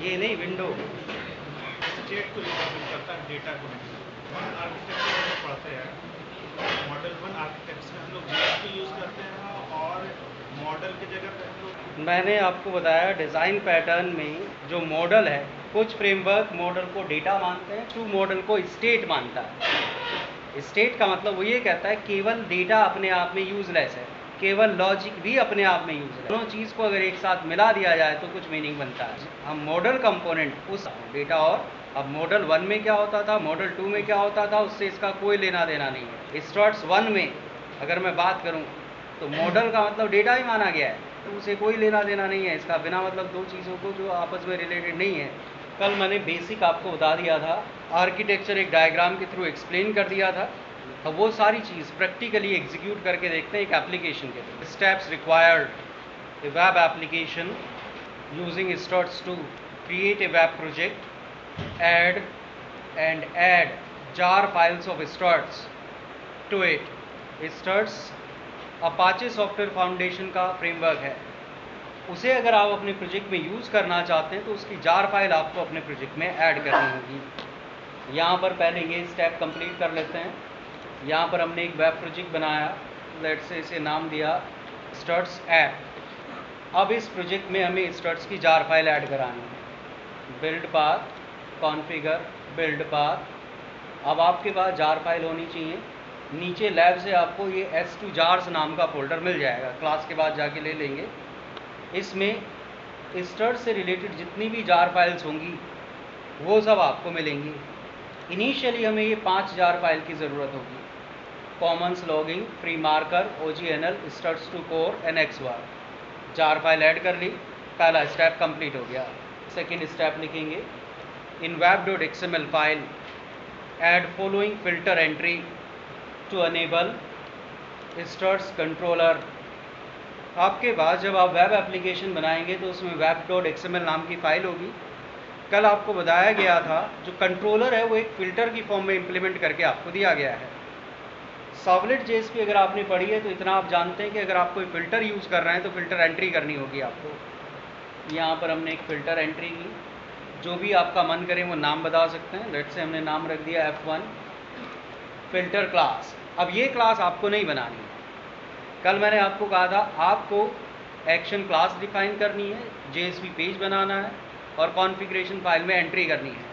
ये नहीं, window. State को रिप्रेजेंट करता है, डेटा को नहीं। वन आर्किटेक्चर हम लोग पढ़ते हैं, मॉडल वन आर्किटेक्चर में हम लोग JSP यूज़ करते हैं और मॉडल की जगह पे हम लोग मैंने आपको बताया डिज़ाइन पैटर्न में जो मॉडल है, कुछ फ्रेमवर्क मॉडल को डेटा मानते हैं, टू मॉडल को स्टेट मानता है। स्टेट का मतलब वो ये कहता है केवल डेटा अपने आप में यूजलेस है, केवल लॉजिक भी अपने आप में यूजलेस है। दोनों चीज़ को अगर एक साथ मिला दिया जाए तो कुछ मीनिंग बनता है। हम मॉडल कंपोनेंट उस डेटा, और अब मॉडल 1 में क्या होता था, मॉडल 2 में क्या होता था, उससे इसका कोई लेना देना नहीं है। स्टड्स 1 में अगर मैं बात करूं तो मॉडल का मतलब डेटा ही माना गया है, तो उसे कोई लेना देना नहीं है इसका, बिना मतलब दो चीज़ों को जो आपस में रिलेटेड नहीं है। कल मैंने बेसिक आपको बता दिया था, आर्किटेक्चर एक डायग्राम के थ्रू एक्सप्लेन कर दिया था। अब वो सारी चीज़ प्रैक्टिकली एग्जीक्यूट करके देखते हैं एक एप्लीकेशन के through. Steps required a web application using struts to create a web project, add jar files of struts to it। Struts Apache software foundation का फ्रेमवर्क है, उसे अगर आप अपने प्रोजेक्ट में यूज़ करना चाहते हैं तो उसकी जार फाइल आपको अपने प्रोजेक्ट में ऐड करनी होगी। यहाँ पर पहले ये स्टेप कंप्लीट कर लेते हैं। यहाँ पर हमने एक वेब प्रोजेक्ट बनाया, लेट्स से इसे नाम दिया स्टड्स ऐप। अब इस प्रोजेक्ट में हमें स्टड्स की जार फाइल ऐड करानी है। Build path, configure, build path. अब आपके पास जार फाइल होनी चाहिए। नीचे लैब से आपको ये S2 जार्स नाम का फोल्डर मिल जाएगा, क्लास के बाद जाके ले लेंगे। इसमें स्टड से रिलेटेड जितनी भी जार फाइल्स होंगी वो सब आपको मिलेंगी। इनिशियली हमें ये 5 जार फाइल की ज़रूरत होगी। Commons, logging, free marker, OGNL, struts two core, NXVAR। Jar file add कर ली, पहला स्टेप कंप्लीट हो गया। सेकेंड स्टेप लिखेंगे, in web.xml file add following filter entry to enable struts controller. आपके पास जब आप वेब एप्लीकेशन बनाएंगे तो उसमें web.xml नाम की फ़ाइल होगी। कल आपको बताया गया था जो कंट्रोलर है वो एक फ़िल्टर की फॉर्म में इम्प्लीमेंट करके आपको दिया गया है। सर्वलेट JSP अगर आपने पढ़ी है तो इतना आप जानते हैं कि अगर आप कोई फ़िल्टर यूज़ कर रहे हैं तो फ़िल्टर एंट्री करनी होगी आपको। यहाँ पर हमने एक फ़िल्टर एंट्री की, जो भी आपका मन करे वो नाम बता सकते हैं। लेट्स से हमने नाम रख दिया F1 फ़िल्टर क्लास। अब ये क्लास आपको नहीं बनानी है। कल मैंने आपको कहा था आपको एक्शन क्लास डिफाइन करनी है, JSP पेज बनाना है और कॉन्फ़िगरेशन फाइल में एंट्री करनी है।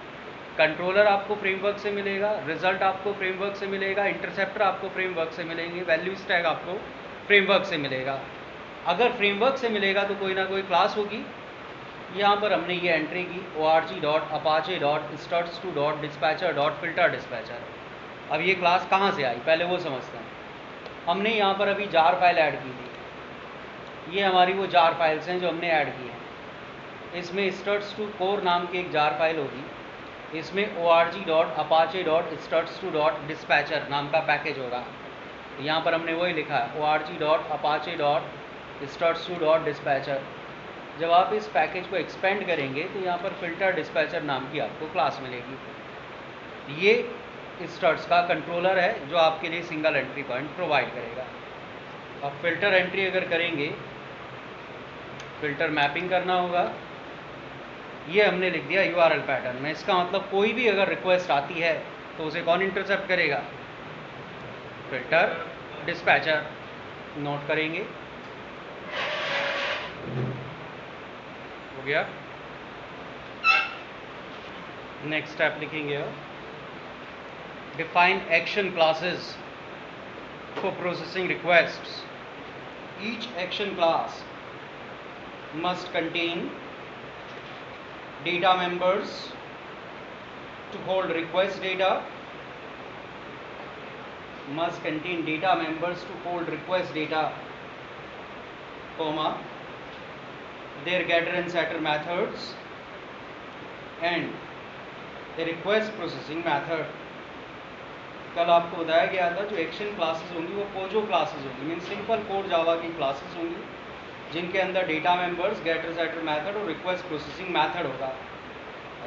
कंट्रोलर आपको फ्रेमवर्क से मिलेगा, रिजल्ट आपको फ्रेमवर्क से मिलेगा, इंटरसेप्टर आपको फ्रेमवर्क से मिलेंगे, वैल्यू स्टैक आपको फ्रेमवर्क से मिलेगा। अगर फ्रेमवर्क से मिलेगा तो कोई ना कोई क्लास होगी। यहाँ पर हमने ये एंट्री की org.apache.struts2.dispatcher.filter-dispatcher। अब ये क्लास कहाँ से आई पहले वो समझते हैं। हमने यहाँ पर अभी जार फाइल ऐड की थी, ये हमारी वो जार फाइल्स हैं जो हमने ऐड की हैं। इसमें struts2core नाम की एक जार फाइल होगी, इसमें org.apache.struts2.dispatcher नाम का पैकेज होगा। यहाँ पर हमने वही लिखा है org.apache.struts2.dispatcher। जब आप इस पैकेज को एक्सपेंड करेंगे तो यहाँ पर फिल्टर डिस्पैचर नाम की आपको क्लास मिलेगी। ये स्टड्स का कंट्रोलर है जो आपके लिए सिंगल एंट्री पॉइंट प्रोवाइड करेगा। अब फिल्टर एंट्री अगर करेंगे, फिल्टर मैपिंग करना होगा। ये हमने लिख दिया URL पैटर्न में। इसका मतलब कोई भी अगर रिक्वेस्ट आती है तो उसे कौन इंटरसेप्ट करेगा? Filter dispatcher. नोट करेंगे, हो गया। नेक्स्ट स्टेप लिखेंगे, define action classes for processing requests. Each action class must contain data members to hold request data, must contain data members to hold request data, comma, their getter and setter methods and a request processing method। कल आपको बताया गया था जो action classes होंगी वो POJO classes होंगी, mean simple code Java की क्लासेस होंगी जिनके अंदर data members, getter setter method और रिक्वेस्ट प्रोसेसिंग मेथड होगा।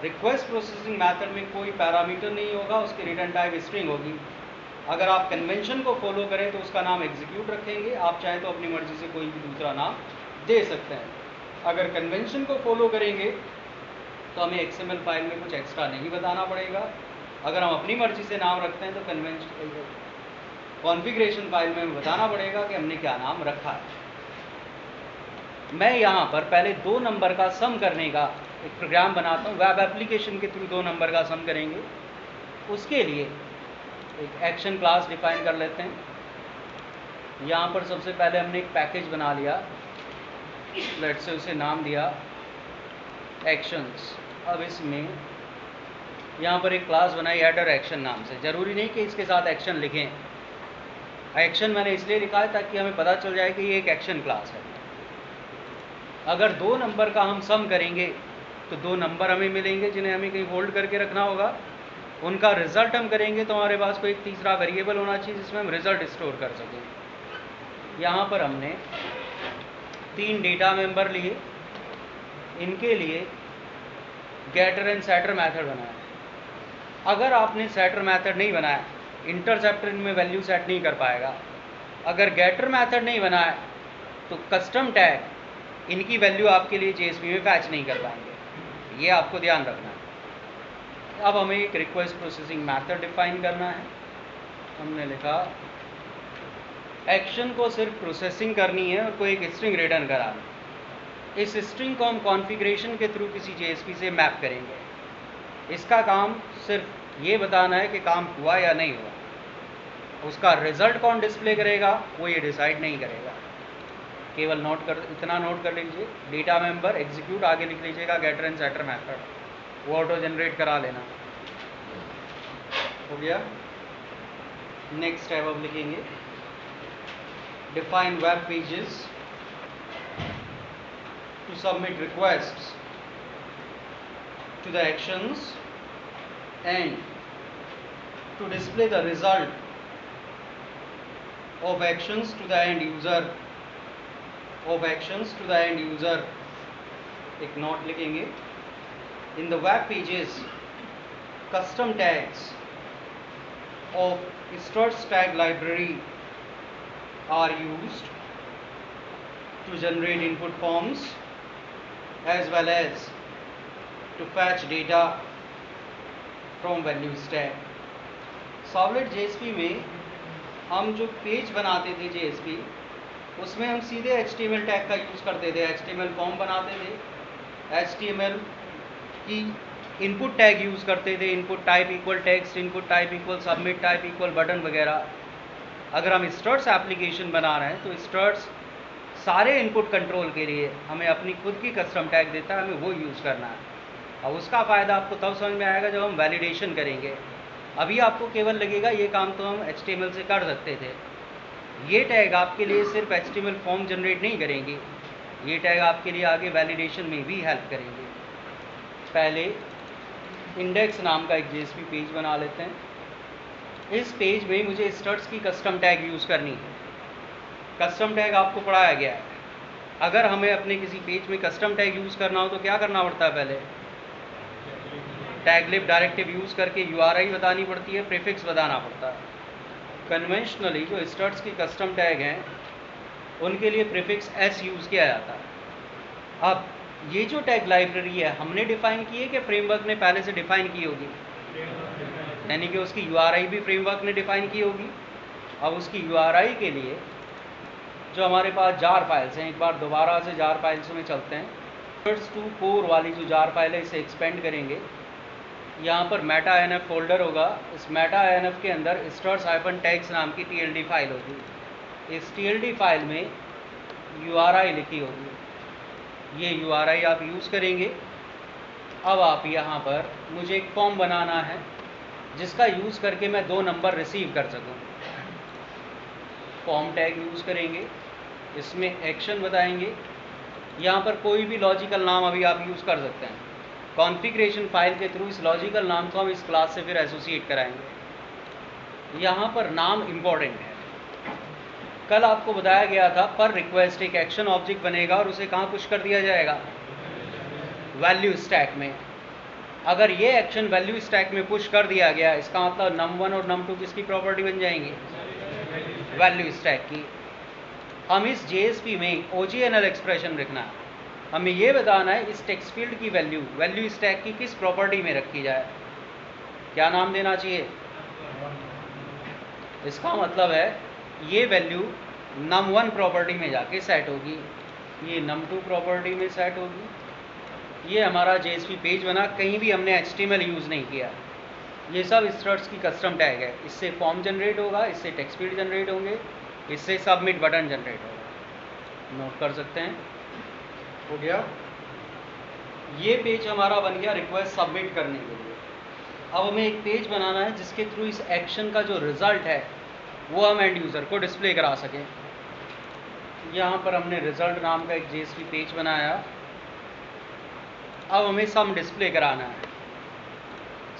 रिक्वेस्ट प्रोसेसिंग मेथड में कोई पैरामीटर नहीं होगा, उसकी रिटर्न टाइप स्ट्रिंग होगी। अगर आप कन्वेंशन को फॉलो करें तो उसका नाम एग्जीक्यूट रखेंगे, आप चाहें तो अपनी मर्जी से कोई भी दूसरा नाम दे सकते हैं। अगर कन्वेंशन को फॉलो करेंगे तो हमें XML फाइल में कुछ एक्स्ट्रा नहीं बताना पड़ेगा। अगर हम अपनी मर्जी से नाम रखते हैं तो कन्वेंशन कॉन्फ़िगरेशन फाइल में बताना पड़ेगा कि हमने क्या नाम रखा है। मैं यहाँ पर पहले 2 नंबर का सम करने का एक प्रोग्राम बनाता हूँ। वेब एप्लीकेशन के थ्रू 2 नंबर का सम करेंगे। उसके लिए एक एक्शन क्लास डिफाइन कर लेते हैं। यहाँ पर सबसे पहले हमने एक पैकेज बना लिया, लेट्स से उसे नाम दिया एक्शंस। अब इसमें यहाँ पर एक क्लास बनाई एडर एक्शन नाम से। ज़रूरी नहीं कि इसके साथ एक्शन लिखें। एक्शन मैंने इसलिए लिखा है ताकि हमें पता चल जाए कि ये एक एक्शन क्लास है। अगर 2 नंबर का हम सम करेंगे तो 2 नंबर हमें मिलेंगे जिन्हें हमें कहीं होल्ड करके रखना होगा। उनका रिजल्ट हम करेंगे तो हमारे पास कोई एक तीसरा वेरिएबल होना चाहिए जिसमें हम रिजल्ट स्टोर कर सकें। यहाँ पर हमने 3 डेटा मेंबर लिए। इनके लिए गेटर एंड सेटर मेथड बनाया। अगर आपने सेटर मेथड नहीं बनाया, इंटरसेप्टर इनमें वैल्यू सेट नहीं कर पाएगा। अगर गेटर मेथड नहीं बनाया तो कस्टम टैग इनकी वैल्यू आपके लिए JSP में फैच नहीं कर पाएंगे। ये आपको ध्यान रखना है। अब हमें एक रिक्वेस्ट प्रोसेसिंग मेथड डिफाइन करना है। हमने लिखा एक्शन को सिर्फ प्रोसेसिंग करनी है और कोई एक स्ट्रिंग रिटर्न कराना। इस स्ट्रिंग को हम कॉन्फ़िगरेशन के थ्रू किसी JSP से मैप करेंगे। इसका काम सिर्फ ये बताना है कि काम हुआ या नहीं हुआ। उसका रिजल्ट कौन डिस्प्ले करेगा वो ये डिसाइड नहीं करेगा। केवल इतना नोट कर लीजिए, डेटा मेंबर एग्जीक्यूट, आगे लिख लीजिएगा गेटर एंड सेटर मेथड, वो ऑटो जनरेट करा लेना। हो गया। नेक्स्ट स्टेप अब लिखेंगे define web pages to submit requests to the actions and to display the result of actions to the end user एक नोट लिखेंगे। in the web pages custom tags of struts tag library are used to generate input forms as well as to fetch data from value stack। Solid JSP में हम जो page बनाते थे JSP, उसमें हम सीधे HTML टैग का use करते थे। HTML फॉर्म बनाते थे, HTML की इनपुट टैग यूज़ करते थे, input type equal text, input type equal submit type equal button वगैरह। अगर हम स्ट्रट्स एप्लीकेशन बना रहे हैं तो स्ट्रट्स सारे इनपुट कंट्रोल के लिए हमें अपनी खुद की कस्टम टैग देता है, हमें वो यूज़ करना है। और उसका फ़ायदा आपको तब समझ में आएगा जब हम वैलिडेशन करेंगे। अभी आपको केवल लगेगा ये काम तो हम HTML से कर सकते थे। ये टैग आपके लिए सिर्फ HTML फॉर्म जनरेट नहीं करेंगे, ये टैग आपके लिए आगे वैलिडेशन में भी हेल्प करेंगे। पहले इंडेक्स नाम का एक JSP पेज बना लेते हैं। इस पेज में मुझे स्ट्रट्स की कस्टम टैग यूज़ करनी है। कस्टम टैग आपको पढ़ाया गया है। अगर हमें अपने किसी पेज में कस्टम टैग यूज़ करना हो तो क्या करना पड़ता है? पहले टैगलिब डायरेक्टिव यूज़ करके URI बतानी पड़ती है, प्रीफिक्स बताना पड़ता है। कन्वेंशनली जो स्ट्रट्स की कस्टम टैग हैं उनके लिए प्रीफिक्स S यूज़ किया जाता है। अब ये जो टैग लाइब्रेरी है हमने डिफ़ाइन की है कि फ्रेमवर्क ने पहले से डिफ़ाइन की होगी, यानी कि उसकी URI भी फ्रेमवर्क ने डिफ़ाइन की होगी। अब उसकी URI के लिए जो हमारे पास जार फाइल्स हैं, एक बार दोबारा से जार फाइल्स में चलते हैं। स्ट्रट्स टू कोर वाली जो जार फाइल है इसे एक्सपेंड करेंगे। यहाँ पर मेटा INF फोल्डर होगा। इस मेटा INF के अंदर struts-tags नाम की TLD फाइल होगी। इस TLD फाइल में URI लिखी होगी, ये URI आप यूज़ करेंगे। अब आप यहाँ पर मुझे एक फॉर्म बनाना है जिसका यूज़ करके मैं 2 नंबर रिसीव कर सकूँ। फॉर्म टैग यूज़ करेंगे, इसमें एक्शन बताएंगे। यहाँ पर कोई भी लॉजिकल नाम अभी आप यूज़ कर सकते हैं। कॉन्फ़िगरेशन फाइल के थ्रू इस लॉजिकल नाम को हम इस क्लास से फिर एसोसिएट कराएंगे। यहाँ पर नाम इम्पॉर्टेंट है। कल आपको बताया गया था पर रिक्वेस्ट एक एक्शन ऑब्जेक्ट बनेगा और उसे कहाँ पुश कर दिया जाएगा? वैल्यू स्टैक में। अगर ये एक्शन वैल्यू स्टैक में पुश कर दिया गया, इसका मतलब num1 और num2 किसकी प्रॉपर्टी बन जाएंगी? वैल्यू स्टैक की। हम इस JSP में OGNL एक्सप्रेशन लिखना है। हमें ये बताना है इस टेक्स्ट फील्ड की वैल्यू स्टैक की किस प्रॉपर्टी में रखी जाए। क्या नाम देना चाहिए? इसका मतलब है ये वैल्यू num1 प्रॉपर्टी में जाके सेट होगी, ये num2 प्रॉपर्टी में सेट होगी। ये हमारा JSP पेज बना, कहीं भी हमने HTML यूज़ नहीं किया। ये सब स्ट्रट्स की कस्टम टैग है। इससे फॉर्म जनरेट होगा, इससे टेक्स्ट फील्ड जनरेट होंगे, इससे सबमिट बटन जनरेट होगा। नोट कर सकते हैं। हो गया। ये पेज हमारा बन गया रिक्वेस्ट सबमिट करने के लिए। अब हमें एक पेज बनाना है जिसके थ्रू इस एक्शन का जो रिजल्ट है वो हम एंड यूज़र को डिस्प्ले करा सकें। यहाँ पर हमने रिजल्ट नाम का एक JSP पेज बनाया। अब हमें सम डिस्प्ले कराना है।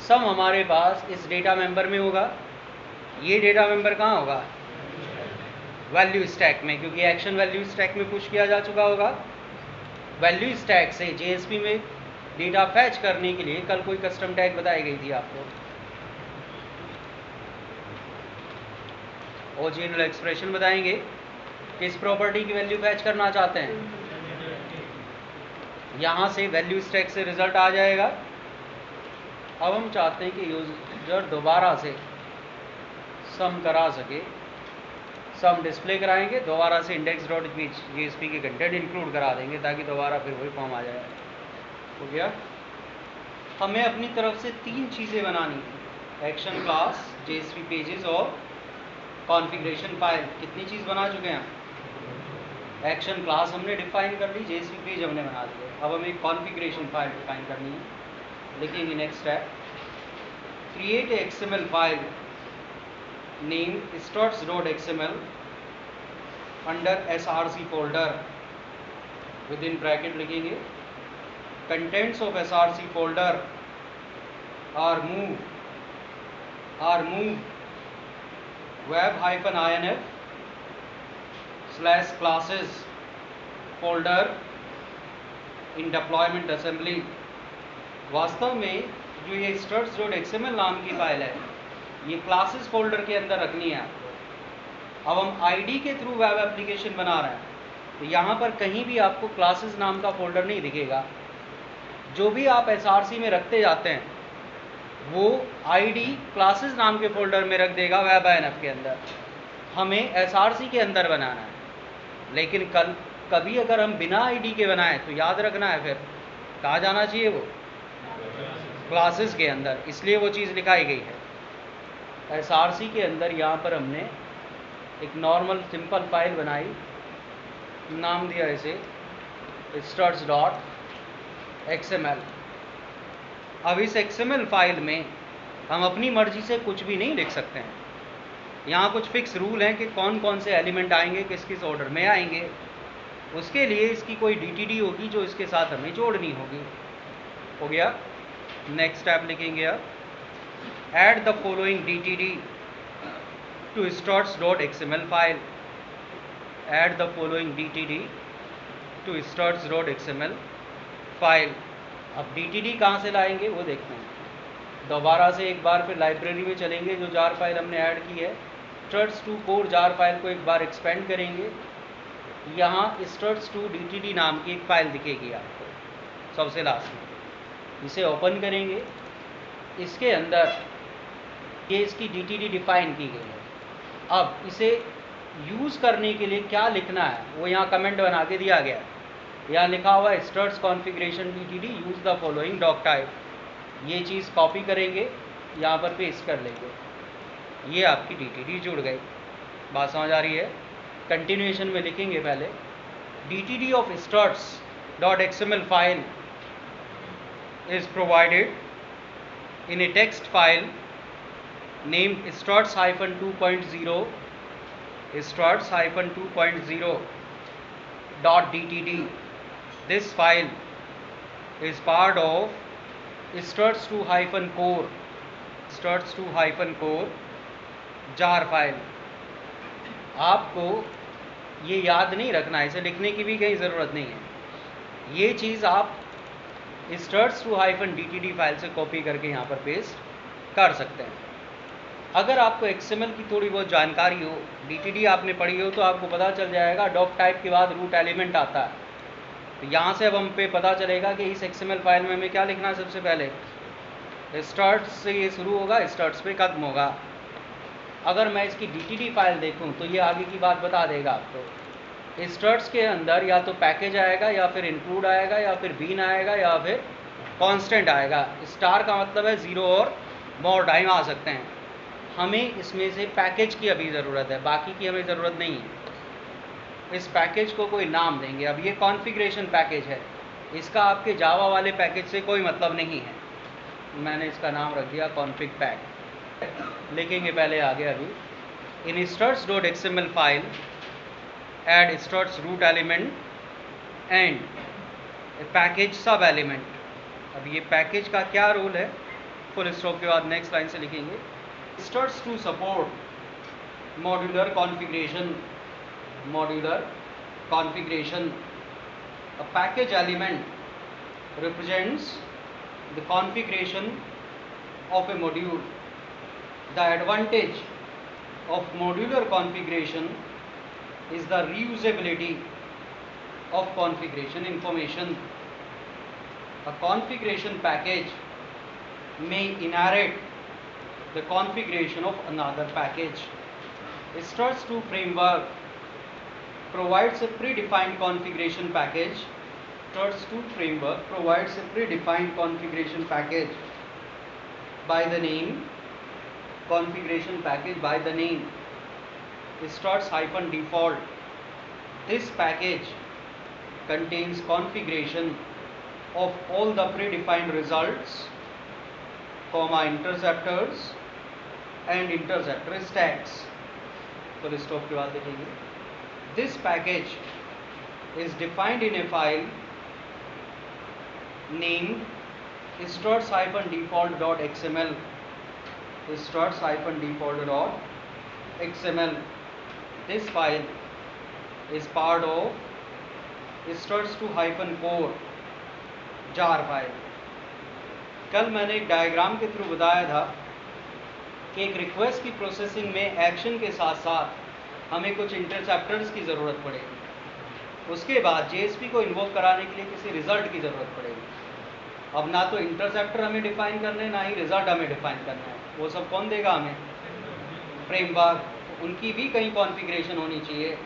सम हमारे पास इस डेटा मेंबर में होगा। ये डेटा मेंबर कहाँ होगा? वैल्यू स्टैक में, क्योंकि एक्शन वैल्यू स्टैक में पुश किया जा चुका होगा। वैल्यू स्टैक से JSP में डेटा फैच करने के लिए कल कोई कस्टम टैग बताई गई थी आपको, ओरिजिनल एक्सप्रेशन बताएंगे। किस प्रॉपर्टी की वैल्यू फैच करना चाहते हैं? यहाँ से वैल्यू स्टैक से रिजल्ट आ जाएगा। अब हम चाहते हैं कि यूजर दोबारा से सम करा सके। सम डिस्प्ले कराएंगे, दोबारा से index.jsp के कंटेंट इंक्लूड करा देंगे ताकि दोबारा फिर वही फॉर्म आ जाए। हो गया। हमें अपनी तरफ से 3 चीज़ें बनानी थी, एक्शन क्लास, JSP पेजेस और कॉन्फ़िगरेशन फाइल। कितनी चीज़ बना चुके हैं? एक्शन क्लास हमने डिफाइन कर ली, JSP पेज हमने बना दिया। अब हमें कॉन्फ़िगरेशन फाइल डिफाइन करनी है। लिखेंगे next step, create XML file name struts.xml under src folder, within bracket लिखेंगे contents of src folder or move web-inf /classes folder in deployment assembly. वास्तव में जो ये struts.xml नाम की फाइल है ये क्लासेस फोल्डर के अंदर रखनी है आपको। अब हम आईडी के थ्रू वेब एप्लीकेशन बना रहे हैं, तो यहाँ पर कहीं भी आपको क्लासेस नाम का फोल्डर नहीं दिखेगा। जो भी आप SRC में रखते जाते हैं वो आईडी क्लासेस नाम के फोल्डर में रख देगा web-inf के अंदर। हमें SRC के अंदर बनाना है, लेकिन कभी अगर हम बिना आईडी के बनाएं तो याद रखना है फिर कहाँ जाना चाहिए, वो क्लासेस के अंदर। इसलिए वो चीज़ लिखाई गई है SRC के अंदर। यहाँ पर हमने एक नॉर्मल सिंपल फाइल बनाई, नाम दिया इसे struts.xml। अब इस XML फाइल में हम अपनी मर्जी से कुछ भी नहीं लिख सकते हैं। यहाँ कुछ फिक्स रूल हैं कि कौन कौन से एलिमेंट आएंगे, किस किस ऑर्डर में आएंगे। उसके लिए इसकी कोई DTD होगी जो इसके साथ हमें जोड़नी होगी। हो गया। नेक्स्ट स्टेप लिखेंगे अब, add the following DTD to struts.xml file। add the following DTD to struts.xml file। अब DTD कहाँ से लाएंगे वो देखते हैं। दोबारा से एक बार फिर लाइब्रेरी में चलेंगे, जो जार फाइल हमने ऐड की है struts2 कोर जार फाइल को एक बार एक्सपेंड करेंगे। यहाँ struts2 DTD नाम की एक फाइल दिखेगी आपको सबसे लास्ट में, इसे ओपन करेंगे। इसके अंदर ये इसकी DTD डिफाइन की गई है। अब इसे यूज़ करने के लिए क्या लिखना है वो यहाँ कमेंट बना के दिया गया है। यहाँ लिखा हुआ है struts configuration DTD use the following doctype. ये चीज़ कॉपी करेंगे, यहाँ पर पेस्ट कर लेंगे, ये आपकी DTD जुड़ गई। बात समझ आ रही है? कंटिन्यूएशन में लिखेंगे पहले, DTD of struts.xml file is provided in a text file named struts-2.0 struts-2.0.dtd. This file is part of struts2-core jar file। आपको ये याद नहीं रखना है, इसे लिखने की भी कहीं ज़रूरत नहीं है। ये चीज़ आप struts2-dtd फाइल से कॉपी करके यहाँ पर पेस्ट कर सकते हैं। अगर आपको XML की थोड़ी बहुत जानकारी हो, DTD आपने पढ़ी हो, तो आपको पता चल जाएगा डॉक टाइप के बाद रूट एलिमेंट आता है। तो यहाँ से अब हम पे पता चलेगा कि इस XML फाइल में हमें क्या लिखना है। सबसे पहले स्टार्ट से ये शुरू होगा, स्टार्ट्स पे खत्म होगा। अगर मैं इसकी DTD फाइल देखूं तो ये आगे की बात बता देगा आपको। स्टार्ट्स के अंदर या तो पैकेज आएगा, या फिर इंक्लूड आएगा, या फिर बीन आएगा, या फिर कांस्टेंट आएगा। स्टार का मतलब है 0 और मोर टाइम आ सकते हैं। हमें इसमें से पैकेज की अभी ज़रूरत है, बाकी की हमें ज़रूरत नहीं है। इस पैकेज को कोई नाम देंगे। अब ये कॉन्फ़िगरेशन पैकेज है, इसका आपके जावा वाले पैकेज से कोई मतलब नहीं है। मैंने इसका नाम रख दिया कॉन्फ़िग पैक। लिखेंगे पहले आगे। अभी in starts.xml file add starts root element and package sub element. अब ये पैकेज का क्या रोल है, फुल स्टॉप के बाद नेक्स्ट लाइन से लिखेंगे। starts to support modular configuration. modular configuration. A package element represents the configuration of a module. The advantage of modular configuration is the reusability of configuration information. A configuration package may inherit the configuration of another package. Struts2 framework provides a predefined configuration package. Struts2 framework provides a predefined configuration package by the name struts-default. This package contains configuration of all the predefined results, interceptors and interceptor stacks. तो stop के बाद देखेंगे। This package is defined in a file named struts-default.xml. struts-default.xml. This file is part of struts2-core jar file. कल मैंने एक diagram के through बताया था कि एक रिक्वेस्ट की प्रोसेसिंग में एक्शन के साथ साथ हमें कुछ इंटरसेप्टर्स की ज़रूरत पड़ेगी। उसके बाद JSP को इन्वोक कराने के लिए किसी रिज़ल्ट की ज़रूरत पड़ेगी। अब ना तो इंटरसेप्टर हमें डिफ़ाइन करने, ना ही रिज़ल्ट हमें डिफ़ाइन करना है। वो सब कौन देगा हमें? फ्रेमवर्क। तो उनकी भी कहीं कॉन्फ़िगरेशन होनी चाहिए।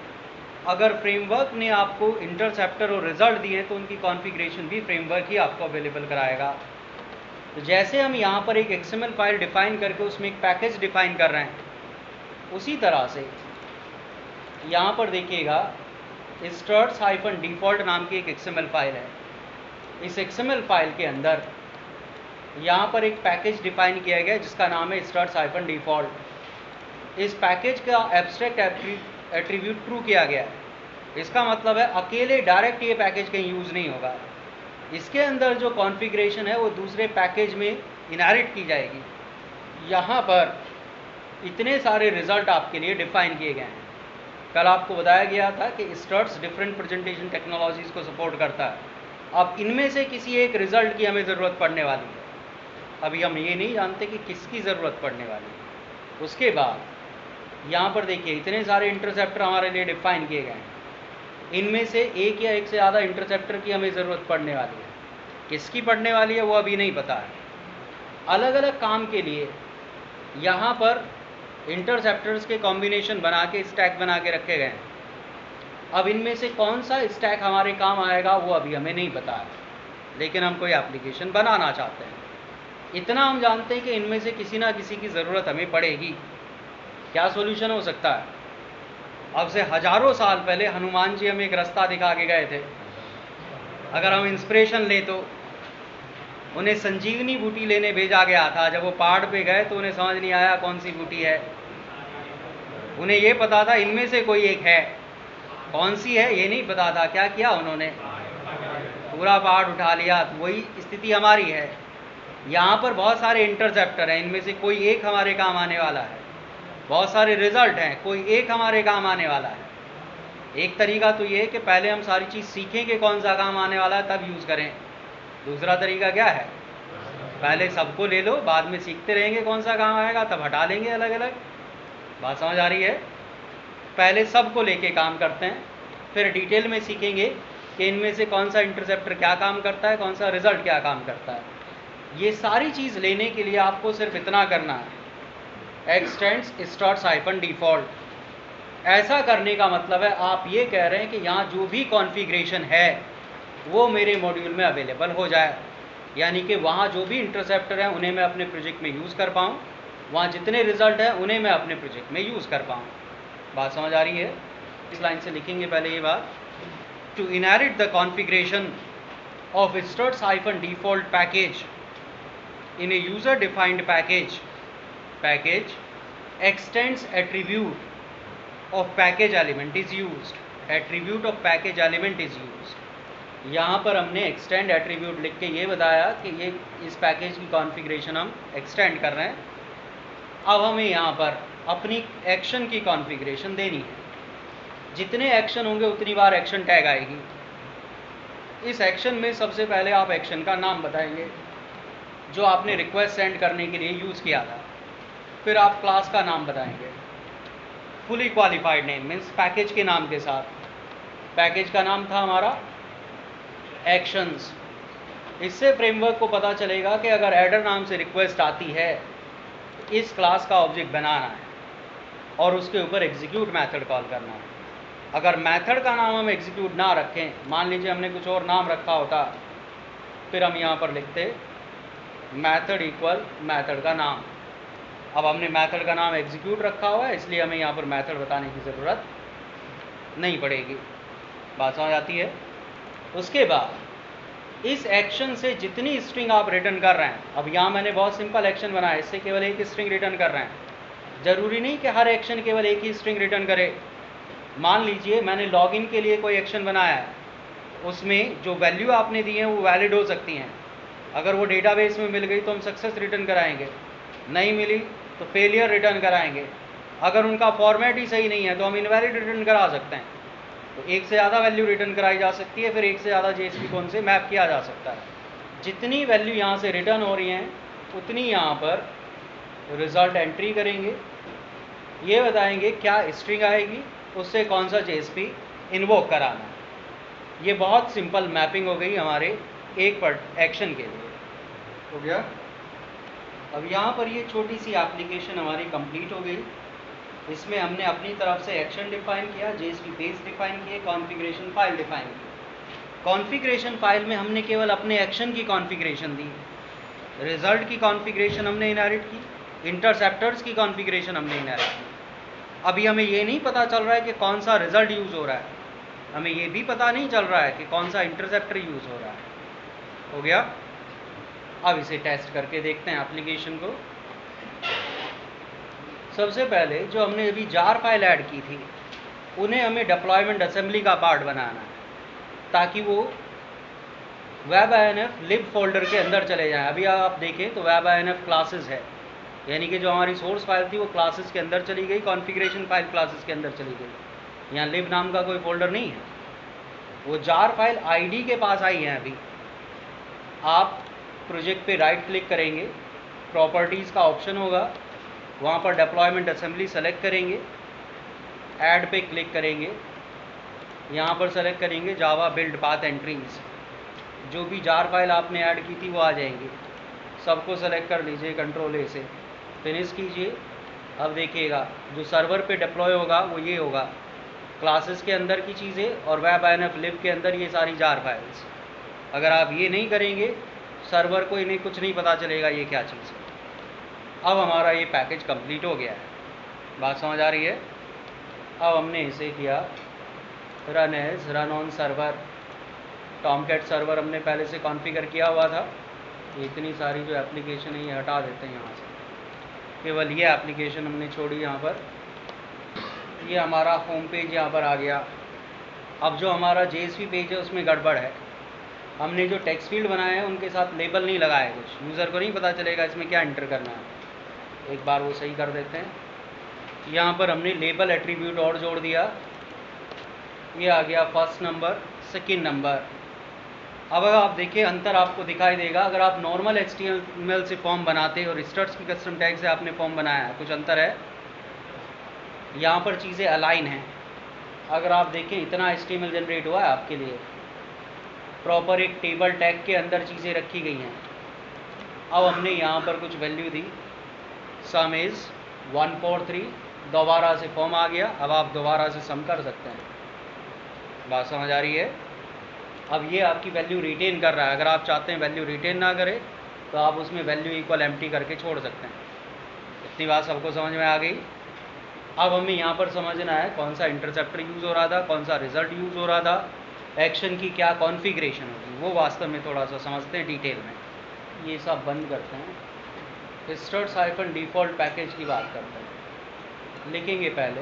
अगर फ्रेमवर्क ने आपको इंटरसेप्टर और रिज़ल्ट दिए तो उनकी कॉन्फ़िगरेशन भी फ्रेमवर्क ही आपको अवेलेबल कराएगा। तो जैसे हम यहाँ पर एक XML फाइल डिफ़ाइन करके उसमें एक पैकेज डिफ़ाइन कर रहे हैं, उसी तरह से यहाँ पर देखिएगा struts-default नाम की एक XML फाइल है। इस XML फाइल के अंदर यहाँ पर एक पैकेज डिफ़ाइन किया गया जिसका नाम है struts-default। इस पैकेज का एब्स्ट्रैक्ट एट्रीब्यूट ट्रू किया गया है। इसका मतलब है अकेले डायरेक्ट ये पैकेज कहीं यूज़ नहीं होगा। इसके अंदर जो कॉन्फ़िगरेशन है वो दूसरे पैकेज में इनहेरिट की जाएगी। यहाँ पर इतने सारे रिज़ल्ट आपके लिए डिफ़ाइन किए गए हैं। कल आपको बताया गया था कि struts डिफरेंट प्रेजेंटेशन टेक्नोलॉजीज़ को सपोर्ट करता है। अब इनमें से किसी एक रिज़ल्ट की हमें ज़रूरत पड़ने वाली है। अभी हम ये नहीं जानते कि किसकी ज़रूरत पड़ने वाली है। उसके बाद यहाँ पर देखिए इतने सारे इंटरसेप्टर हमारे लिए डिफ़ाइन किए गए हैं। इनमें से एक या एक से ज़्यादा इंटरसेप्टर की हमें ज़रूरत पड़ने वाली है। किसकी पड़ने वाली है वो अभी नहीं पता है। अलग अलग काम के लिए यहाँ पर इंटरसेप्टर्स के कॉम्बिनेशन बना के स्टैक बना के रखे गए हैं। अब इनमें से कौन सा स्टैक हमारे काम आएगा वो अभी हमें नहीं पता है, लेकिन हम कोई एप्लीकेशन बनाना चाहते हैं। इतना हम जानते हैं कि इनमें से किसी ना किसी की ज़रूरत हमें पड़ेगी। क्या सॉल्यूशन हो सकता है? अब से हजारों साल पहले हनुमान जी हमें एक रास्ता दिखा के गए थे। अगर हम इंस्पिरेशन ले तो उन्हें संजीवनी बूटी लेने भेजा गया था। जब वो पहाड़ पे गए तो उन्हें समझ नहीं आया कौन सी बूटी है। उन्हें ये पता था इनमें से कोई एक है, कौन सी है ये नहीं पता था। क्या किया उन्होंने? पूरा पहाड़ उठा लिया। तो वही स्थिति हमारी है। यहाँ पर बहुत सारे इंटरसेप्टर हैं, इनमें से कोई एक हमारे काम आने वाला है। बहुत सारे रिजल्ट हैं, कोई एक हमारे काम आने वाला है। एक तरीका तो ये है कि पहले हम सारी चीज़ सीखें कि कौन सा काम आने वाला है तब यूज़ करें। दूसरा तरीका क्या है? पहले सबको ले लो, बाद में सीखते रहेंगे कौन सा काम आएगा, तब हटा लेंगे अलग अलग। बात समझ आ रही है? पहले सबको लेके काम करते हैं, फिर डिटेल में सीखेंगे कि इनमें से कौन सा इंटरसेप्टर क्या काम करता है, कौन सा रिजल्ट क्या काम करता है। ये सारी चीज़ लेने के लिए आपको सिर्फ इतना करना है, एक्सटेंड्स स्टार्ट्स हाइफन डिफ़ॉल्ट। ऐसा करने का मतलब है आप ये कह रहे हैं कि यहाँ जो भी कॉन्फ़िगरेशन है वो मेरे मॉड्यूल में अवेलेबल हो जाए, यानी कि वहाँ जो भी इंटरसेप्टर हैं उन्हें मैं अपने प्रोजेक्ट में यूज़ कर पाऊँ, वहाँ जितने रिजल्ट हैं उन्हें मैं अपने प्रोजेक्ट में यूज़ कर पाऊँ। बात समझ आ रही है? इस लाइन से लिखेंगे पहले ये बात, to inherit the configuration of struts hyphen default package in a user defined package extends attribute of package element is used, attribute of package element is used। यहाँ पर हमने extend attribute लिख के ये बताया कि ये इस पैकेज की कॉन्फ़िगरेशन हम extend कर रहे हैं। अब हमें यहाँ पर अपनी एक्शन की कॉन्फ़िगरेशन देनी है, जितने एक्शन होंगे उतनी बार एक्शन टैग आएगी। इस एक्शन में सबसे पहले आप एक्शन का नाम बताएंगे जो आपने रिक्वेस्ट सेंड करने के लिए यूज़ किया था, फिर आप क्लास का नाम बताएंगे, fully qualified name means package के नाम के साथ। पैकेज का नाम था हमारा एक्शंस। इससे फ्रेमवर्क को पता चलेगा कि अगर एडर नाम से रिक्वेस्ट आती है तो इस क्लास का ऑब्जेक्ट बनाना है और उसके ऊपर एग्जीक्यूट मेथड कॉल करना है। अगर मेथड का नाम हम एग्जीक्यूट ना रखें, मान लीजिए हमने कुछ और नाम रखा होता, फिर हम यहाँ पर लिखते मेथड इक्वल मेथड का नाम। अब हमने मेथड का नाम एग्जीक्यूट रखा हुआ है, इसलिए हमें यहाँ पर मेथड बताने की ज़रूरत नहीं पड़ेगी। बात समझ आती है? उसके बाद इस एक्शन से जितनी स्ट्रिंग आप रिटर्न कर रहे हैं, अब यहाँ मैंने बहुत सिंपल एक्शन बनाया, इससे केवल एक स्ट्रिंग रिटर्न कर रहे हैं। ज़रूरी नहीं कि हर एक्शन केवल एक ही स्ट्रिंग रिटर्न करे। मान लीजिए मैंने लॉगिन के लिए कोई एक्शन बनाया है, उसमें जो वैल्यू आपने दी है वो वैलिड हो सकती हैं। अगर वो डेटाबेस में मिल गई तो हम सक्सेस रिटर्न कराएंगे, नहीं मिली तो फेलियर रिटर्न कराएंगे। अगर उनका फॉर्मेट ही सही नहीं है तो हम इनवैलिड रिटर्न करा सकते हैं। तो एक से ज़्यादा वैल्यू रिटर्न कराई जा सकती है, फिर एक से ज़्यादा JSP कौन से मैप किया जा सकता है। जितनी वैल्यू यहाँ से रिटर्न हो रही हैं उतनी यहाँ पर रिजल्ट एंट्री करेंगे, ये बताएंगे क्या स्ट्रिंग आएगी, उससे कौन सा JSP इन्वोक कराना है। ये बहुत सिंपल मैपिंग हो गई हमारे एक एक्शन के लिए। हो गया? अब यहाँ पर ये छोटी सी एप्लीकेशन हमारी कंप्लीट हो गई। इसमें हमने अपनी तरफ से एक्शन डिफाइन किया, JSP पेज डिफाइन किए, कॉन्फ़िगरेशन फाइल डिफाइन की। कॉन्फ़िगरेशन फाइल में हमने केवल अपने एक्शन की कॉन्फ़िगरेशन दी, रिजल्ट की कॉन्फ़िगरेशन हमने इनहेरिट की, इंटरसेप्टर्स की कॉन्फ़िगरेशन हमने इनहेरिट की। अभी हमें ये नहीं पता चल रहा है कि कौन सा रिजल्ट यूज़ हो रहा है, हमें ये भी पता नहीं चल रहा है कि कौन सा इंटरसेप्टर यूज़ हो रहा है। हो गया? अब इसे टेस्ट करके देखते हैं एप्लीकेशन को। सबसे पहले जो हमने अभी जार फाइल ऐड की थी उन्हें हमें डिप्लॉयमेंट असेंबली का पार्ट बनाना है, ताकि वो web-inf lib फोल्डर के अंदर चले जाएं। अभी आप देखें तो web-inf क्लासेस है, यानी कि जो हमारी सोर्स फाइल थी वो क्लासेस के अंदर चली गई, कॉन्फ़िगरेशन फाइल क्लासेस के अंदर चली गई। यहाँ lib नाम का कोई फोल्डर नहीं है, वो जार फाइल ID के पास आई है। अभी आप प्रोजेक्ट पे राइट क्लिक करेंगे, प्रॉपर्टीज़ का ऑप्शन होगा, वहाँ पर डिप्लॉयमेंट असेंबली सेलेक्ट करेंगे, ऐड पे क्लिक करेंगे, यहाँ पर सेलेक्ट करेंगे जावा बिल्ड पाथ एंट्रीज। जो भी जार फाइल आपने ऐड की थी वो आ जाएंगी, सबको सेलेक्ट कर लीजिए, कंट्रोल A से फिनिश कीजिए। अब देखिएगा जो सर्वर पे डिप्लॉय होगा वो ये होगा, क्लासेस के अंदर की चीज़ें और web-inf lib के अंदर ये सारी जार फाइल्स। अगर आप ये नहीं करेंगे सर्वर को इन्हें कुछ नहीं पता चलेगा ये क्या चीज़ है। अब हमारा ये पैकेज कंप्लीट हो गया है। बात समझ आ रही है? अब हमने इसे किया run as run on server. Tomcat server हमने पहले से कॉन्फ़िगर किया हुआ था। इतनी सारी जो एप्लीकेशन है ये हटा देते हैं यहाँ से, केवल ये एप्लीकेशन हमने छोड़ी यहाँ पर। ये हमारा होम पेज यहाँ पर आ गया। अब जो हमारा JSP पेज है उसमें गड़बड़ है, हमने जो टेक्स्ट फील्ड बनाए हैं उनके साथ लेबल नहीं लगाया, कुछ यूज़र को नहीं पता चलेगा इसमें क्या एंटर करना है। एक बार वो सही कर देते हैं। यहाँ पर हमने लेबल एट्रीब्यूट और जोड़ दिया, ये आ गया फर्स्ट नंबर, सेकंड नंबर। अब अगर आप देखिए अंतर आपको दिखाई देगा। अगर आप नॉर्मल HTML से फॉर्म बनाते और स्टड्स की कस्टम टैग से आपने फॉर्म बनाया है, कुछ अंतर है। यहाँ पर चीज़ें अलाइन हैं। अगर आप देखें इतना HTML जनरेट हुआ है आपके लिए, प्रॉपर एक टेबल टैग के अंदर चीज़ें रखी गई हैं। अब हमने यहाँ पर कुछ वैल्यू दी, सम इज़ 143, दोबारा से फॉर्म आ गया। अब आप दोबारा से सम कर सकते हैं। बात समझ आ रही है? अब ये आपकी वैल्यू रिटेन कर रहा है। अगर आप चाहते हैं वैल्यू रिटेन ना करे तो आप उसमें वैल्यू इक्वल एम्प्टी करके छोड़ सकते हैं। इतनी बात सबको समझ में आ गई? अब हमें यहाँ पर समझना है कौन सा इंटरसेप्टर यूज़ हो रहा था, कौन सा रिजल्ट यूज़ हो रहा था, एक्शन की क्या कॉन्फ़िगरेशन होगी, वो वास्तव में थोड़ा सा समझते हैं डिटेल में। ये सब बंद करते हैं, struts-default पैकेज की बात करते हैं। लिखेंगे पहले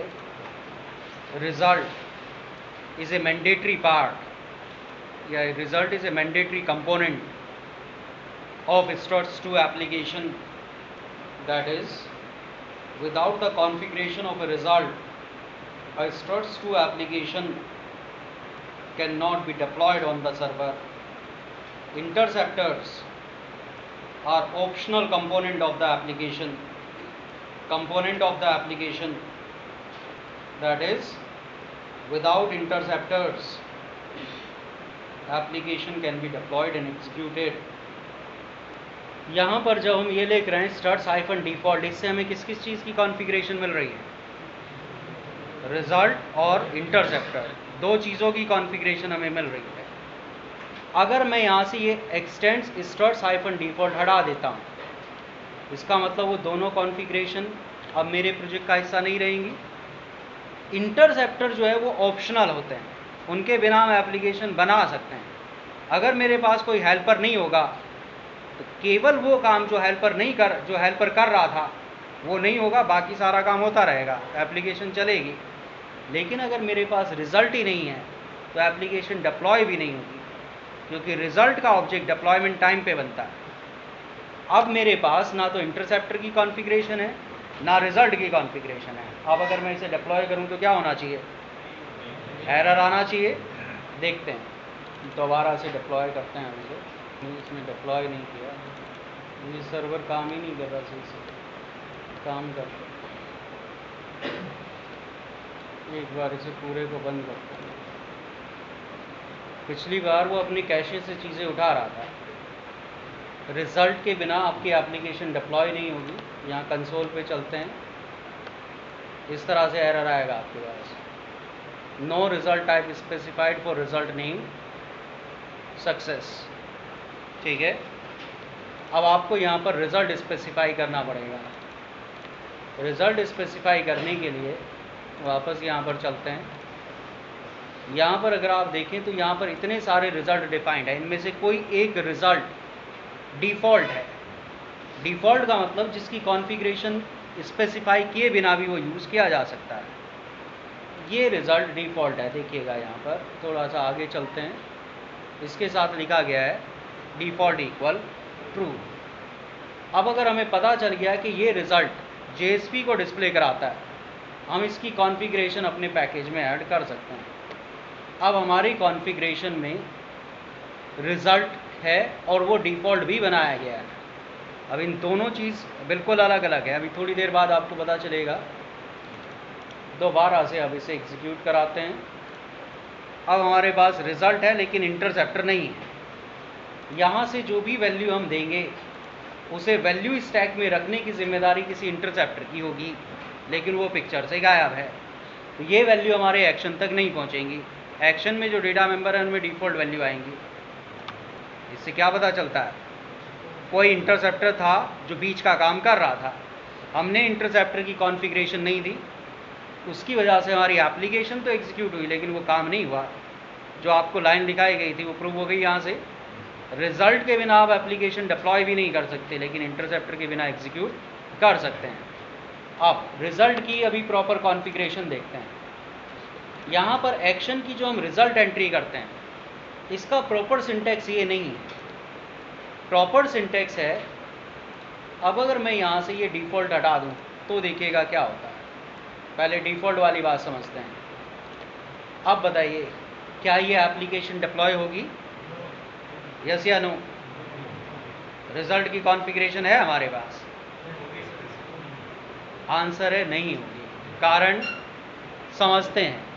result is a mandatory part या result is a mandatory component of struts2 application, that is, without the configuration of a result, a struts2 application cannot be deployed on the server. Interceptors are optional component of the application. That is, without interceptors, application can be deployed and executed. यहाँ पर जब हम ये लिख रहे हैं struts-default, इससे हमें किस किस चीज़ की कॉन्फ़िगरेशन मिल रही है? रिजल्ट और इंटरसेप्टर, दो चीज़ों की कॉन्फ़िगरेशन हमें मिल रही है। अगर मैं यहाँ से ये एक्सटेंड्स struts-default हटा देता हूँ, इसका मतलब वो दोनों कॉन्फ़िगरेशन अब मेरे प्रोजेक्ट का हिस्सा नहीं रहेंगी। इंटरसेप्टर जो है वो ऑप्शनल होते हैं, उनके बिना हम एप्लीकेशन बना सकते हैं। अगर मेरे पास कोई हेल्पर नहीं होगा तो केवल वो काम जो हेल्पर कर रहा था वो नहीं होगा, बाकी सारा काम होता रहेगा, एप्लीकेशन चलेगी। लेकिन अगर मेरे पास रिजल्ट ही नहीं है तो एप्लीकेशन डिप्लॉय भी नहीं होगी, क्योंकि रिजल्ट का ऑब्जेक्ट डिप्लॉयमेंट टाइम पे बनता है। अब मेरे पास ना तो इंटरसेप्टर की कॉन्फ़िगरेशन है ना रिजल्ट की कॉन्फ़िगरेशन है। अब अगर मैं इसे डिप्लॉय करूं तो क्या होना चाहिए? एरर आना चाहिए। देखते हैं, दोबारा से डिप्लॉय करते हैं। हम इसे इसमें डिप्लॉय नहीं किया, ये सर्वर काम ही नहीं कर रहा सही से। काम कर, एक बार इसे पूरे को बंद करते हैं। पिछली बार वो अपनी कैशे से चीज़ें उठा रहा था। रिजल्ट के बिना आपकी एप्लीकेशन डिप्लॉय नहीं होगी। यहाँ कंसोल पे चलते हैं, इस तरह से एरर आएगा आपके पास, no result type specified for result name success. ठीक है, अब आपको यहाँ पर रिजल्ट स्पेसिफाई करना पड़ेगा। रिजल्ट स्पेसिफाई करने के लिए वापस यहाँ पर चलते हैं। यहाँ पर अगर आप देखें तो यहाँ पर इतने सारे रिजल्ट डिफाइंड है, इनमें से कोई एक रिजल्ट डिफ़ॉल्ट है। डिफ़ॉल्ट का मतलब जिसकी कॉन्फ़िगरेशन स्पेसिफाई किए बिना भी वो यूज़ किया जा सकता है। ये रिज़ल्ट डिफ़ॉल्ट है। देखिएगा यहाँ पर थोड़ा सा आगे चलते हैं, इसके साथ लिखा गया है डिफ़ॉल्ट इक्वल ट्रू। अब अगर हमें पता चल गया कि ये रिज़ल्ट JSP को डिस्प्ले कराता है, हम इसकी कॉन्फ़िगरेशन अपने पैकेज में ऐड कर सकते हैं। अब हमारी कॉन्फ़िगरेशन में रिज़ल्ट है और वो डिफ़ॉल्ट भी बनाया गया है। अब इन दोनों चीज़ बिल्कुल अलग अलग है, अभी थोड़ी देर बाद आपको पता चलेगा। दोबारा से अब इसे एग्जीक्यूट कराते हैं। अब हमारे पास रिज़ल्ट है लेकिन इंटरसेप्टर नहीं है। यहाँ से जो भी वैल्यू हम देंगे उसे वैल्यू स्टैक में रखने की जिम्मेदारी किसी इंटरसेप्टर की होगी, लेकिन वो पिक्चर से गायब है। तो ये वैल्यू हमारे एक्शन तक नहीं पहुँचेंगी। एक्शन में जो डेटा मेंबर है उनमें डिफ़ॉल्ट वैल्यू आएंगी। इससे क्या पता चलता है? कोई इंटरसेप्टर था जो बीच का काम कर रहा था, हमने इंटरसेप्टर की कॉन्फ़िगरेशन नहीं दी, उसकी वजह से हमारी एप्लीकेशन तो एग्जीक्यूट हुई लेकिन वो काम नहीं हुआ। जो आपको लाइन दिखाई गई थी वो प्रूव हो गई यहाँ से। रिजल्ट के बिना आप एप्लीकेशन डिप्लॉय भी नहीं कर सकते, लेकिन इंटरसेप्टर के बिना एग्जीक्यूट कर सकते हैं। अब रिजल्ट की अभी प्रॉपर कॉन्फ़िगरेशन देखते हैं। यहाँ पर एक्शन की जो हम रिजल्ट एंट्री करते हैं, इसका प्रॉपर सिंटैक्स ये नहीं है। प्रॉपर सिंटैक्स है, अब अगर मैं यहाँ से ये डिफ़ॉल्ट हटा दूँ तो देखिएगा क्या होता है। पहले डिफ़ॉल्ट वाली बात समझते हैं। अब बताइए, क्या ये एप्लीकेशन डिप्लॉय होगी? यस या नो? रिजल्ट की कॉन्फ़िगरेशन है हमारे पास? आंसर है नहीं होगी। कारण समझते हैं।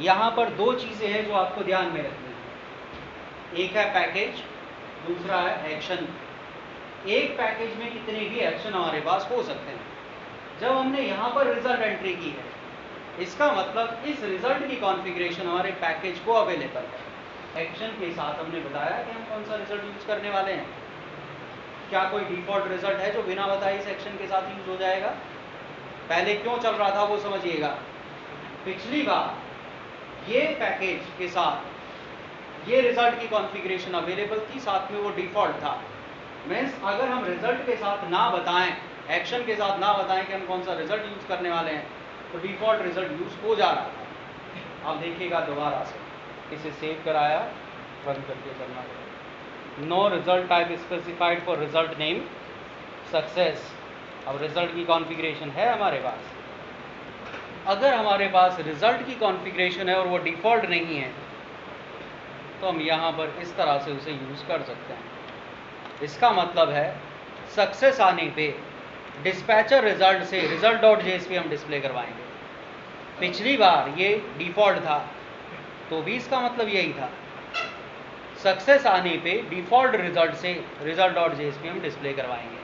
यहाँ पर दो चीज़ें हैं जो आपको ध्यान में रखनी है। एक है पैकेज, दूसरा है एक्शन। एक पैकेज में कितने भी एक्शन हमारे पास हो सकते हैं। जब हमने यहाँ पर रिजल्ट एंट्री की है, इसका मतलब इस रिजल्ट की कॉन्फ़िगरेशन हमारे पैकेज को अवेलेबल है। एक्शन के साथ हमने बताया कि हम कौन सा रिजल्ट यूज करने वाले हैं। क्या कोई डिफ़ॉल्ट रिजल्ट है जो बिना बताए इस एक्शन के साथ यूज हो जाएगा? पहले क्यों चल रहा था वो समझिएगा। पिछली बार ये पैकेज के साथ ये रिजल्ट की कॉन्फ़िगरेशन अवेलेबल थी, साथ में वो डिफ़ॉल्ट था। मीन्स अगर हम रिजल्ट के साथ ना बताएं, एक्शन के साथ ना बताएं कि हम कौन सा रिजल्ट यूज करने वाले हैं, तो डिफ़ॉल्ट रिजल्ट यूज हो जा रहा था। आप देखिएगा दोबारा से, इसे सेव कराया, बंद करके करना पड़ेगा। No result type specified for result name success. अब रिजल्ट की कॉन्फ़िगरेशन है हमारे पास। अगर हमारे पास रिजल्ट की कॉन्फ़िगरेशन है और वो डिफ़ॉल्ट नहीं है, तो हम यहाँ पर इस तरह से उसे यूज़ कर सकते हैं। इसका मतलब है सक्सेस आने पे डिस्पैचर रिजल्ट से result.jsp हम डिस्प्ले करवाएंगे। पिछली बार ये डिफ़ॉल्ट था, तो भी इसका मतलब यही था। सक्सेस आने पे डिफ़ॉल्ट रिजल्ट से result.jsp हम डिस्प्ले करवाएंगे।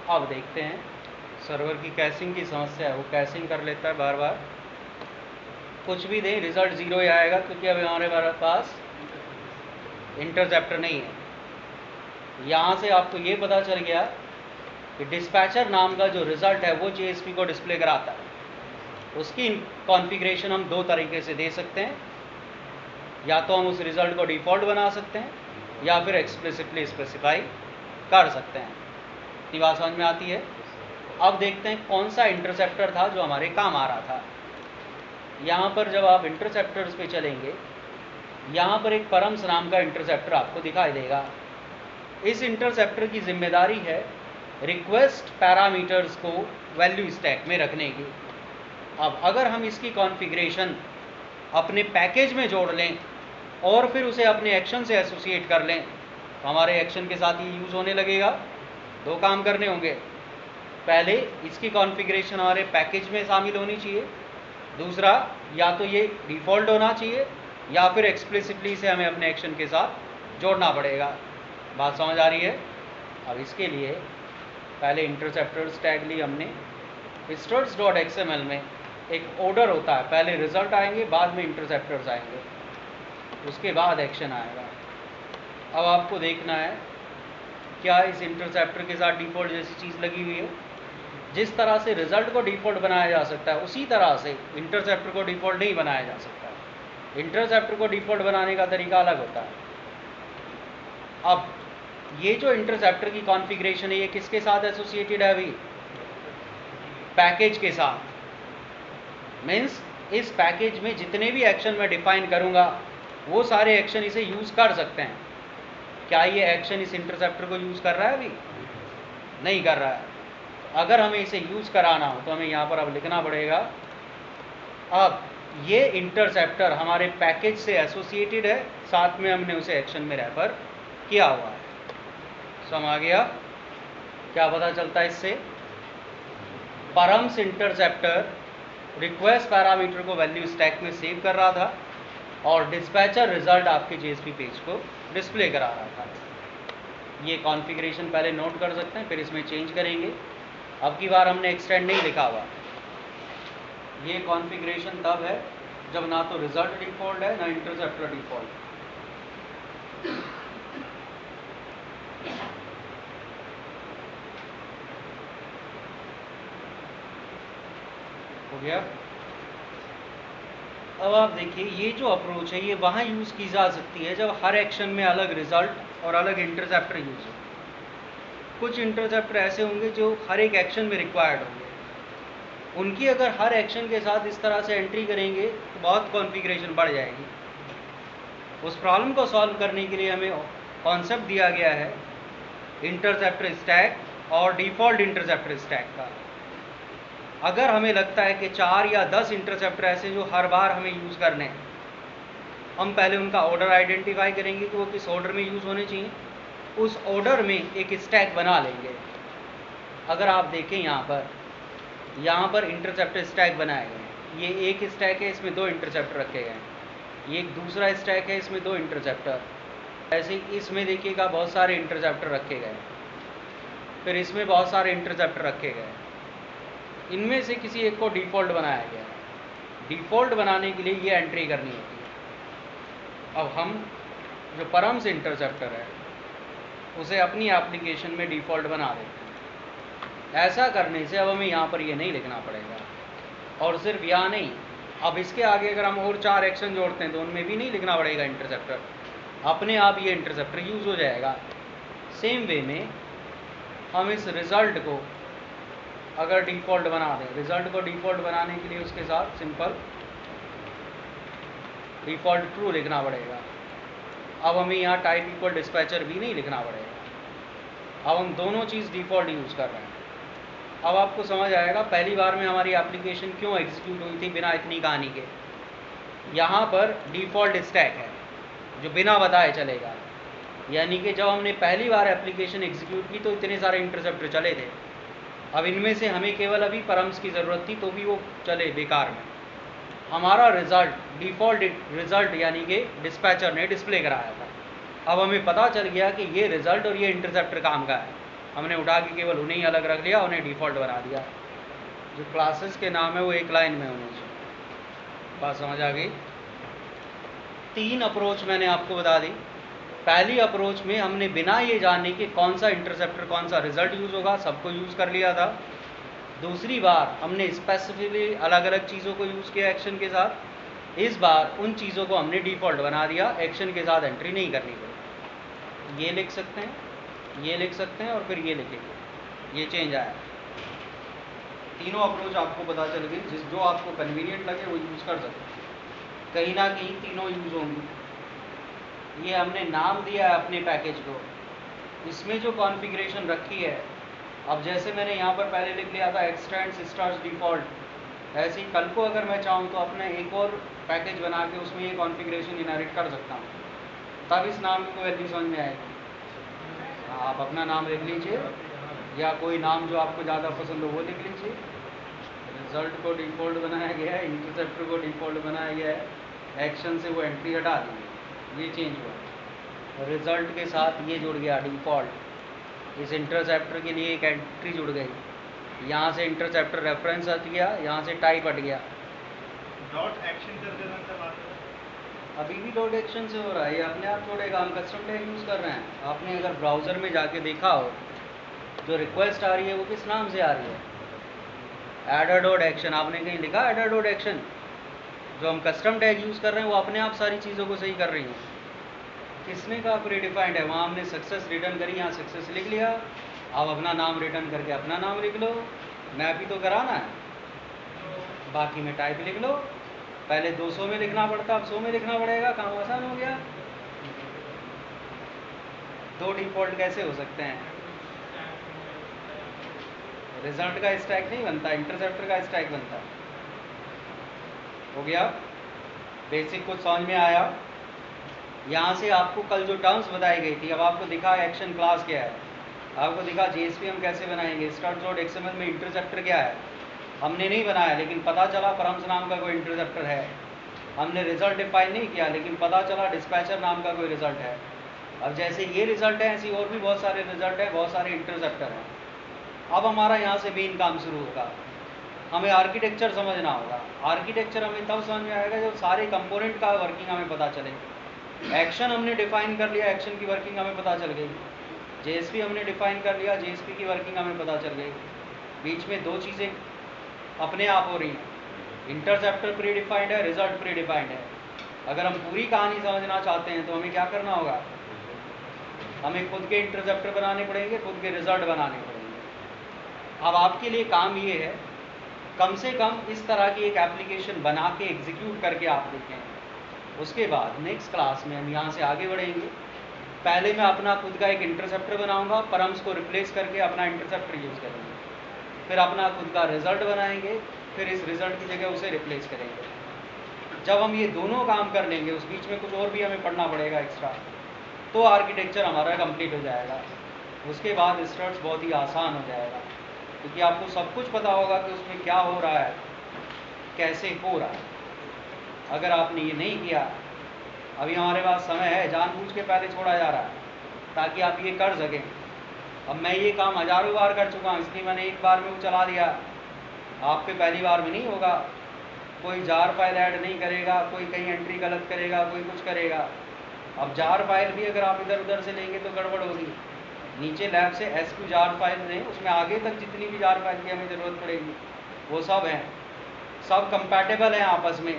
अब देखते हैं, सर्वर की कैशिंग की समस्या है, वो कैशिंग कर लेता है बार बार। कुछ भी दें रिजल्ट 0 ही आएगा, क्योंकि अब हमारे पास इंटरसेप्टर नहीं है। यहाँ से आपको ये पता चल गया कि डिस्पैचर नाम का जो रिज़ल्ट है वो JSP को डिस्प्ले कराता है। उसकी कॉन्फ़िगरेशन हम दो तरीके से दे सकते हैं, या तो हम उस रिज़ल्ट को डिफ़ॉल्ट बना सकते हैं या फिर एक्सप्लिसिटली स्पेसिफाई कर सकते हैं। ये बात समझ में आती है? अब देखते हैं कौन सा इंटरसेप्टर था जो हमारे काम आ रहा था। यहाँ पर जब आप इंटरसेप्टर्स पे चलेंगे, यहाँ पर एक परम्स नाम का इंटरसेप्टर आपको दिखाई देगा। इस इंटरसेप्टर की जिम्मेदारी है रिक्वेस्ट पैरामीटर्स को वैल्यू स्टैक में रखने की। अब अगर हम इसकी कॉन्फ़िगरेशन अपने पैकेज में जोड़ लें और फिर उसे अपने एक्शन से एसोसिएट कर लें, तो हमारे एक्शन के साथ ये यूज़ होने लगेगा। दो काम करने होंगे, पहले इसकी कॉन्फ़िगरेशन हमारे पैकेज में शामिल होनी चाहिए, दूसरा या तो ये डिफ़ॉल्ट होना चाहिए या फिर एक्सप्लिसिटली से हमें अपने एक्शन के साथ जोड़ना पड़ेगा। बात समझ आ रही है? अब इसके लिए पहले इंटरसेप्टर्स टैग ली हमने। struts.xml में एक ऑर्डर होता है, पहले रिजल्ट आएंगे, बाद में इंटरसेप्टर्स आएंगे, उसके बाद एक्शन आएगा। अब आपको देखना है क्या इस इंटरसेप्टर के साथ डिफ़ॉल्ट जैसी चीज़ लगी हुई है। जिस तरह से रिजल्ट को डिफ़ॉल्ट बनाया जा सकता है, उसी तरह से इंटरसेप्टर को डिफ़ॉल्ट नहीं बनाया जा सकता। इंटरसेप्टर को डिफ़ॉल्ट बनाने का तरीका अलग होता है। अब ये जो इंटरसेप्टर की कॉन्फ़िगरेशन है, ये किसके साथ एसोसिएटेड है? अभी पैकेज के साथ। मीन्स इस पैकेज में जितने भी एक्शन मैं डिफाइन करूंगा, वो सारे एक्शन इसे यूज़ कर सकते हैं। क्या ये एक्शन इस इंटरसेप्टर को यूज़ कर रहा है? अभी नहीं कर रहा है। अगर हमें इसे यूज़ कराना हो तो हमें यहाँ पर अब लिखना पड़ेगा, अब ये इंटरसेप्टर हमारे पैकेज से एसोसिएटेड है, साथ में हमने उसे एक्शन में रेफर किया हुआ है। समझ आ गया? क्या पता चलता है इससे? परम्स इंटरसेप्टर रिक्वेस्ट पैरामीटर को वैल्यू स्टैक में सेव कर रहा था और डिस्पैचर रिजल्ट आपके JSP पेज को डिस्प्ले करा रहा था। ये कॉन्फ़िगरेशन पहले नोट कर सकते हैं, फिर इसमें चेंज करेंगे। अब की बार हमने एक्सटेंड नहीं लिखा हुआ। ये कॉन्फ़िगरेशन तब है जब ना तो रिजल्ट डिफ़ॉल्ट है ना इंटरसेप्टर डिफ़ॉल्ट। हो गया? अब आप देखिए, ये जो अप्रोच है ये वहाँ यूज़ की जा सकती है जब हर एक्शन में अलग रिजल्ट और अलग इंटरसेप्टर यूज़ हो। कुछ इंटरसेप्टर ऐसे होंगे जो हर एक एक्शन में रिक्वायर्ड होंगे, उनकी अगर हर एक्शन के साथ इस तरह से एंट्री करेंगे तो बहुत कॉन्फ़िगरेशन बढ़ जाएगी। उस प्रॉब्लम को सॉल्व करने के लिए हमें कॉन्सेप्ट दिया गया है इंटरसेप्टर स्टैक और डिफ़ॉल्ट इंटरसेप्टर स्टैक का। अगर हमें लगता है कि 4 या 10 इंटरसेप्टर ऐसे जो हर बार हमें यूज़ करने हैं, हम पहले उनका ऑर्डर आइडेंटिफाई करेंगे कि वो किस ऑर्डर में यूज़ होने चाहिए, उस ऑर्डर में एक स्टैक बना लेंगे। अगर आप देखें यहाँ पर इंटरसेप्टर स्टैक बनाए गए हैं। ये एक स्टैक है, इसमें 2 इंटरसेप्टर रखे गए हैं। ये एक दूसरा स्टैक है, इसमें 2 इंटरसेप्टर। ऐसे इसमें देखिएगा बहुत सारे इंटरसेप्टर रखे गए, फिर इसमें बहुत सारे इंटरसेप्टर रखे गए, इनमें से किसी एक को डिफ़ॉल्ट बनाया गया। डिफ़ॉल्ट बनाने के लिए ये एंट्री करनी होती है। अब हम जो परम्स इंटरसेप्टर है उसे अपनी एप्लीकेशन में डिफ़ॉल्ट बना देते हैं। ऐसा करने से अब हमें यहाँ पर ये नहीं लिखना पड़ेगा, और सिर्फ यहाँ नहीं, अब इसके आगे अगर हम और 4 एक्शन जोड़ते हैं तो उनमें भी नहीं लिखना पड़ेगा इंटरसेप्टर, अपने आप ये इंटरसेप्टर यूज़ हो जाएगा। सेम वे में हम इस रिज़ल्ट को अगर डिफ़ॉल्ट बना दें, रिज़ल्ट को डिफ़ॉल्ट बनाने के लिए उसके साथ सिंपल डिफ़ॉल्ट ट्रू लिखना पड़ेगा। अब हमें यहाँ टाइप इक्वल डिस्पैचर भी नहीं लिखना पड़ेगा। अब हम दोनों चीज़ डिफ़ॉल्ट यूज़ कर रहे हैं। अब आपको समझ आएगा पहली बार में हमारी एप्लीकेशन क्यों एग्जीक्यूट हुई थी बिना इतनी कहानी के। यहाँ पर डिफ़ॉल्ट स्टैक है जो बिना बताए चलेगा, यानी कि जब हमने पहली बार एप्लीकेशन एग्जीक्यूट की तो इतने सारे इंटरसेप्टर चले थे। अब इनमें से हमें केवल अभी परम्स की ज़रूरत थी, तो भी वो चले बेकार में। हमारा रिज़ल्ट डिफ़ॉल्ट रिज़ल्ट यानी कि डिस्पैचर ने डिस्प्ले कराया था। अब हमें पता चल गया कि ये रिज़ल्ट और ये इंटरसेप्टर काम का है, हमने उठा के केवल उन्हें ही अलग रख लिया, उन्हें डिफ़ॉल्ट बना दिया। जो क्लासेस के नाम है वो एक लाइन में होने चाहिए। बात समझ आ गई? 3 अप्रोच मैंने आपको बता दी। पहली अप्रोच में हमने बिना ये जाने कि कौन सा इंटरसेप्टर कौन सा रिज़ल्ट यूज़ होगा सबको यूज़ कर लिया था। दूसरी बार हमने स्पेसिफिकली अलग अलग चीज़ों को यूज़ किया एक्शन के साथ। इस बार उन चीज़ों को हमने डिफ़ॉल्ट बना दिया, एक्शन के साथ एंट्री नहीं करनी पड़ी। ये लिख सकते हैं, ये लिख सकते हैं और फिर ये लिखेंगे, ये चेंज आया। तीनों अप्रोच आपको पता चल गई, जिस जो आपको कन्वीनियंट लगे वो यूज़ कर सकते हैं। कहीं ना कहीं तीनों यूज़ होंगी। ये हमने नाम दिया है अपने पैकेज को, इसमें जो कॉन्फ़िगरेशन रखी है, अब जैसे मैंने यहाँ पर पहले लिख लिया था एक्सटेंड्स स्टार्स डिफ़ॉल्ट, ऐसे ही कल को अगर मैं चाहूँ तो अपना एक और पैकेज बना के उसमें ये कॉन्फ़िगरेशन इनहेरिट कर सकता हूँ, तब इस नाम की वैल्यू समझ में आएगी। आप अपना नाम लिख लीजिए या कोई नाम जो आपको ज़्यादा पसंद हो वो लिख लीजिए। रिज़ल्ट को डिफ़ॉल्ट बनाया गया है, इंटरसेप्टर को डिफ़ॉल्ट बनाया गया है, एक्शन से वो एंट्री हटा दी, ये चेंज हुआ। रिज़ल्ट के साथ ये जुड़ गया डिफ़ॉल्ट, इस इंटरसेप्टर के लिए एक एंट्री जुड़ गई, यहाँ से इंटरसेप्टर रेफरेंस हट गया, यहाँ से टाइप हट गया। डॉट एक्शन कर देना था बात है। अभी भी डॉट एक्शन से हो रहा है, ये अपने आप छोड़ेगा, हम कस्टम टैग यूज़ कर रहे हैं। आपने अगर ब्राउज़र में जाके देखा हो जो रिक्वेस्ट आ रही है वो किस नाम से आ रही है, एडर डॉट एक्शन। आपने कहीं लिखा एडर डॉट एक्शन? जो हम कस्टम टैग यूज़ कर रहे हैं वो अपने आप सारी चीज़ों को सही कर रही है। किसने कहा प्रीडिफाइंड है? वहाँ हमने सक्सेस रिटर्न करी, यहाँ सक्सेस लिख लिया। आप अपना नाम रिटर्न करके अपना नाम लिख लो, मैप ही तो कराना है, बाकी में टाइप लिख लो। पहले 200 में लिखना पड़ता, अब 100 में लिखना पड़ेगा, काम आसान हो गया। 2 डिफ़ॉल्ट कैसे हो सकते हैं? रिजल्ट का स्टैक नहीं बनता, इंटरसेप्टर का स्टैक बनता है। हो गया? बेसिक कुछ समझ में आया? यहाँ से आपको कल जो टर्म्स बताई गई थी, अब आपको दिखा एक्शन क्लास क्या है, आपको दिखा जेएसपी हम कैसे बनाएंगे, start.xml में इंटरसेप्टर क्या है हमने नहीं बनाया, लेकिन पता चला परम्स नाम का कोई इंटरसेप्टर है। हमने रिजल्ट डिफाइन नहीं किया, लेकिन पता चला डिस्पैचर नाम का कोई रिजल्ट है। अब जैसे ये रिजल्ट है ऐसे और भी बहुत सारे रिजल्ट हैं, बहुत सारे इंटरसेप्टर हैं। अब हमारा यहाँ से मेन काम शुरू होगा, हमें आर्किटेक्चर समझना होगा। आर्किटेक्चर हमें तब समझ में आएगा जब सारे कंपोनेंट का वर्किंग हमें पता चले। एक्शन हमने डिफाइन कर लिया, एक्शन की वर्किंग हमें पता चल गई। जेएसपी हमने डिफाइन कर लिया, जेएसपी की वर्किंग हमें पता चल गई। बीच में 2 चीज़ें अपने आप हो रही हैं, इंटरसेप्टर प्री डिफाइंड है, रिजल्ट प्री डिफाइंड है। अगर हम पूरी कहानी समझना चाहते हैं तो हमें क्या करना होगा, हमें खुद के इंटरसेप्टर बनाने पड़ेंगे, खुद के रिजल्ट बनाने पड़ेंगे। अब आपके लिए काम ये है कम से कम इस तरह की एक एप्लीकेशन बना के एग्जीक्यूट करके आप देखें। उसके बाद नेक्स्ट क्लास में हम यहाँ से आगे बढ़ेंगे। पहले मैं अपना खुद का एक इंटरसेप्टर बनाऊंगा, परम्स को रिप्लेस करके अपना इंटरसेप्टर यूज़ करेंगे, फिर अपना खुद का रिजल्ट बनाएंगे, फिर इस रिजल्ट की जगह उसे रिप्लेस करेंगे। जब हम ये दोनों काम कर लेंगे, उस बीच में कुछ और भी हमें पढ़ना पड़ेगा एक्स्ट्रा, तो आर्किटेक्चर हमारा कंप्लीट हो जाएगा। उसके बाद स्टार्ट्स बहुत ही आसान हो जाएगा, क्योंकि आपको सब कुछ पता होगा कि उसमें क्या हो रहा है, कैसे हो रहा है। अगर आपने ये नहीं किया, अभी हमारे पास समय है, जानबूझ के पहले छोड़ा जा रहा है ताकि आप ये कर सकें। अब मैं ये काम हज़ारों बार कर चुका हूँ, इसलिए मैंने एक बार में वो चला दिया। आपके पहली बार में नहीं होगा। कोई जार फाइल ऐड नहीं करेगा, कोई कहीं एंट्री गलत करेगा, कोई कुछ करेगा। अब जार फाइल भी अगर आप इधर उधर से लेंगे तो गड़बड़ होगी। नीचे लैब से SQ जार फाइल में, उसमें आगे तक जितनी भी जार फाइल की हमें ज़रूरत पड़ेगी वो सब हैं, सब कंपैटिबल हैं आपस में।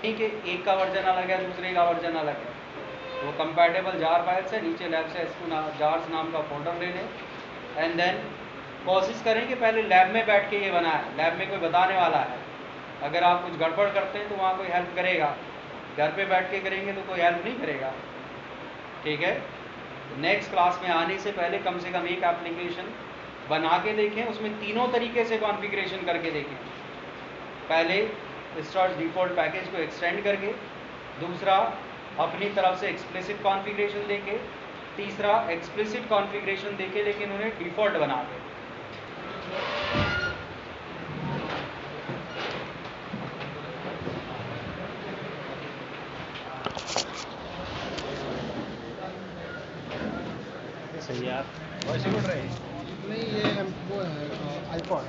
ठीक है, एक का वर्जन अलग है, दूसरे का वर्जन अलग है, वो कंपैटिबल जार फाइल से नीचे लैब से SQ जार्स नाम का फोल्डर ले लें। एंड देन कोशिश करें कि पहले लैब में बैठ के ये बनाए, लैब में कोई बताने वाला है। अगर आप कुछ गड़बड़ करते हैं तो वहाँ कोई हेल्प करेगा, घर पे बैठ के करेंगे तो कोई हेल्प नहीं करेगा। ठीक है, नेक्स्ट क्लास में आने से पहले कम से कम एक एप्लीकेशन बना के देखें, उसमें तीनों तरीके से कॉन्फ़िगरेशन करके देखें। पहले स्टार्ट डिफ़ॉल्ट पैकेज को एक्सटेंड करके, दूसरा अपनी तरफ से एक्सप्लिसिट कॉन्फ़िगरेशन देके, तीसरा एक्सप्लिसिट कॉन्फ़िगरेशन देके लेकिन उन्हें डिफ़ॉल्ट बना के। सही है आप वॉइस रिकॉर्ड रहे नहीं, ये वो है iPod।